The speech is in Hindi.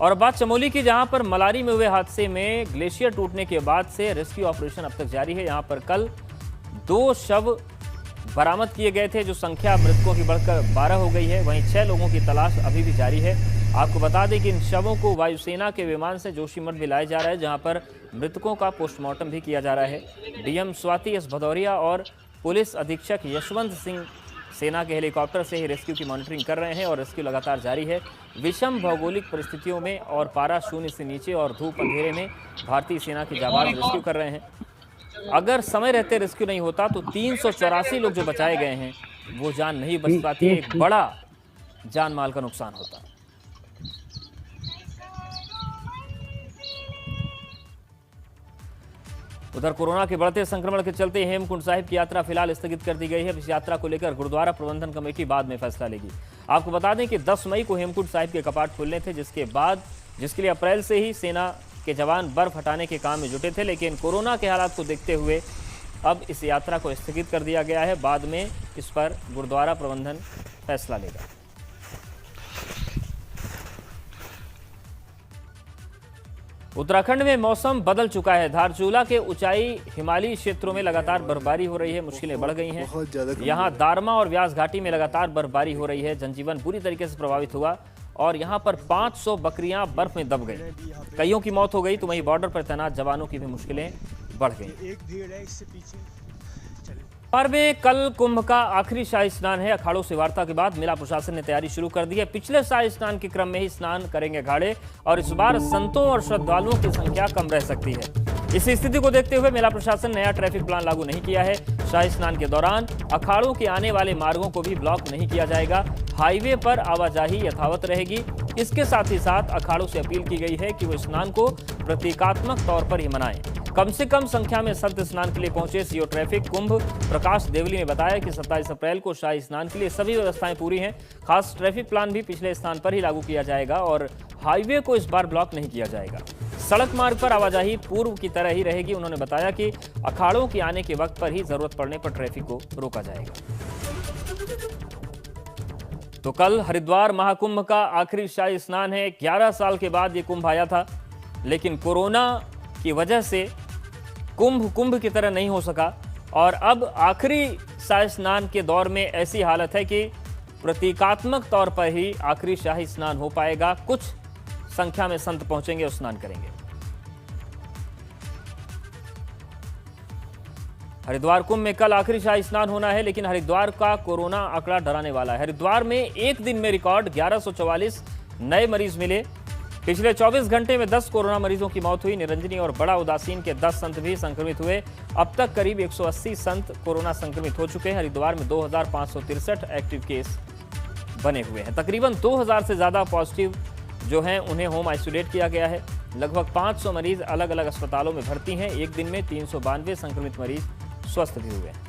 और बात चमोली की, जहां पर मलारी में हुए हादसे में ग्लेशियर टूटने के बाद से रेस्क्यू ऑपरेशन अब तक जारी है। यहां पर कल 2 शव बरामद किए गए थे, जो संख्या मृतकों की बढ़कर 12 हो गई है। वहीं 6 लोगों की तलाश अभी भी जारी है। आपको बता दें कि इन शवों को वायुसेना के विमान से जोशीमठ भी लाया जा रहा है, जहां पर मृतकों का पोस्टमार्टम भी किया जा रहा है। डीएम स्वाति एस भदौरिया और पुलिस अधीक्षक यशवंत सिंह सेना के हेलीकॉप्टर से ही रेस्क्यू की मॉनिटरिंग कर रहे हैं और रेस्क्यू लगातार जारी है। विषम भौगोलिक परिस्थितियों में और पारा शून्य से नीचे और धूप अंधेरे में भारतीय सेना के जाबाज रेस्क्यू कर रहे हैं। अगर समय रहते रेस्क्यू नहीं होता तो 384 लोग जो बचाए गए हैं वो जान नहीं बच पाती, एक बड़ा जान माल का नुकसान होता। उधर कोरोना के बढ़ते संक्रमण के चलते हेमकुंड साहिब की यात्रा फिलहाल स्थगित कर दी गई है। इस यात्रा को लेकर गुरुद्वारा प्रबंधन कमेटी बाद में फैसला लेगी। आपको बता दें कि 10 मई को हेमकुंड साहिब के कपाट खुलने थे, जिसके लिए अप्रैल से ही सेना के जवान बर्फ हटाने के काम में जुटे थे, लेकिन कोरोना के हालात को देखते हुए अब इस यात्रा को स्थगित कर दिया गया है। बाद में इस पर गुरुद्वारा प्रबंधन फैसला लेगा। उत्तराखंड में मौसम बदल चुका है। धारचूला के ऊंचाई हिमालयी क्षेत्रों में लगातार बर्फबारी हो रही है, मुश्किलें बढ़ गई हैं। यहां दारमा और व्यास घाटी में लगातार बर्फबारी हो रही है, जनजीवन बुरी तरीके से प्रभावित हुआ और यहां पर 500 बकरियां बर्फ में दब गई, कईयों की मौत हो गई। तो वहीं बॉर्डर पर तैनात जवानों की भी मुश्किलें बढ़ गई। पर में कल कुंभ का आखिरी शाही स्नान है। अखाड़ों से वार्ता के बाद मेला प्रशासन ने तैयारी शुरू कर दी है। पिछले शाही स्नान के क्रम में ही स्नान करेंगे अखाड़े और इस बार संतों और श्रद्धालुओं की संख्या कम रह सकती है। इस स्थिति को देखते हुए मेला प्रशासन नया ट्रैफिक प्लान लागू नहीं किया है। शाही स्नान के दौरान अखाड़ों के आने वाले मार्गों को भी ब्लॉक नहीं किया जाएगा। हाईवे पर आवाजाही यथावत रहेगी। इसके साथ ही साथ अखाड़ों से अपील की गई है कि वो स्नान को प्रतीकात्मक तौर पर ही मनाएं। कम से कम संख्या में संत स्नान के लिए पहुंचे सीओ ट्रैफिक कुंभ प्रकाश देवली ने बताया कि 27 अप्रैल को शाही स्नान के लिए सभी व्यवस्थाएं पूरी हैं। खास ट्रैफिक प्लान भी पिछले स्थान पर ही लागू किया जाएगा और हाईवे को इस बार ब्लॉक नहीं किया जाएगा। सड़क मार्ग पर आवाजाही पूर्व की तरह ही रहेगी। उन्होंने बताया कि अखाड़ों के आने के वक्त पर ही जरूरत पड़ने पर ट्रैफिक को रोका जाएगा। तो कल हरिद्वार महाकुंभ का आखिरी शाही स्नान है। 11 साल के बाद ये कुंभ आया था, लेकिन कोरोना की वजह से कुंभ की तरह नहीं हो सका और अब आखिरी शाही स्नान के दौर में ऐसी हालत है कि प्रतीकात्मक तौर पर ही आखिरी शाही स्नान हो पाएगा। कुछ संख्या में संत पहुंचेंगे और स्नान करेंगे। हरिद्वार कुंभ में कल आखिरी शाही स्नान होना है, लेकिन हरिद्वार का कोरोना आंकड़ा डराने वाला है। हरिद्वार में एक दिन में रिकॉर्ड 1144 नए मरीज मिले। पिछले 24 घंटे में 10 कोरोना मरीजों की मौत हुई। निरंजनी और बड़ा उदासीन के 10 संत भी संक्रमित हुए। अब तक करीब 180 संत कोरोना संक्रमित हो चुके हैं। हरिद्वार में 2563 एक्टिव केस बने हुए हैं। तकरीबन 2000 से ज्यादा पॉजिटिव जो हैं उन्हें होम आइसोलेट किया गया है। लगभग 500 मरीज अलग अलग अस्पतालों में भर्ती हैं। एक दिन में 392 संक्रमित मरीज स्वस्थ भी हुए हैं।